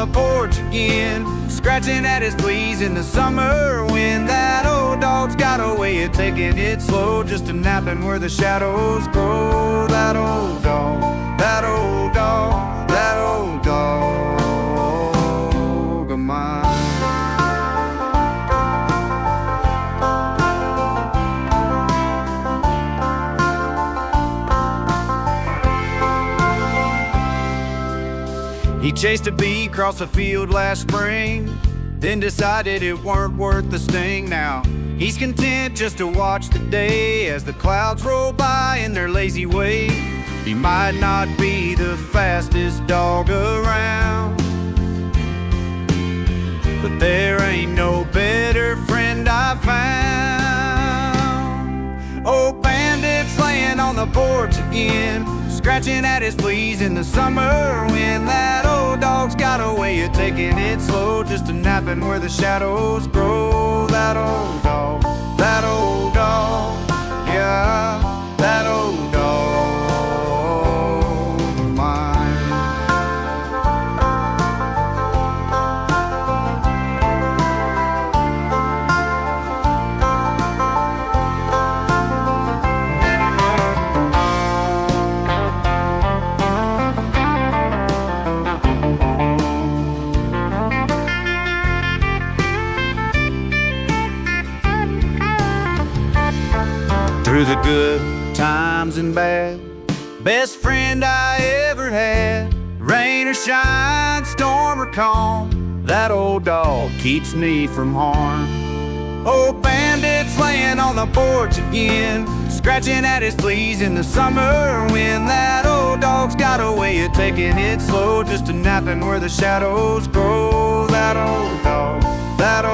the porch again, scratching at his fleas in the summer wind. That old dog's got a way of taking it slow, just a napping where the shadows grow. That old dog, that old dog, that old dog of mine. He chased a bee across the field last spring, then decided it weren't worth the sting. Now he's content just to watch the day as the clouds roll by in their lazy way. He might not be the fastest dog around, but there ain't no better friend I found. Oh, bandit's laying on the porch again, scratching at his fleas in the summer wind. That old dog's got a way of taking it slow, just a napping where the shadows grow. That old dog, that old dog, yeah, that old dog of mine. Through the good times and bad, best friend I ever had. Rain or shine, storm or calm, that old dog keeps me from harm. Oh, bandit's laying on the porch again, scratching at his fleas in the summer wind. That old dog's got a way of taking it slow, just a napping where the shadows grow. That old dog, that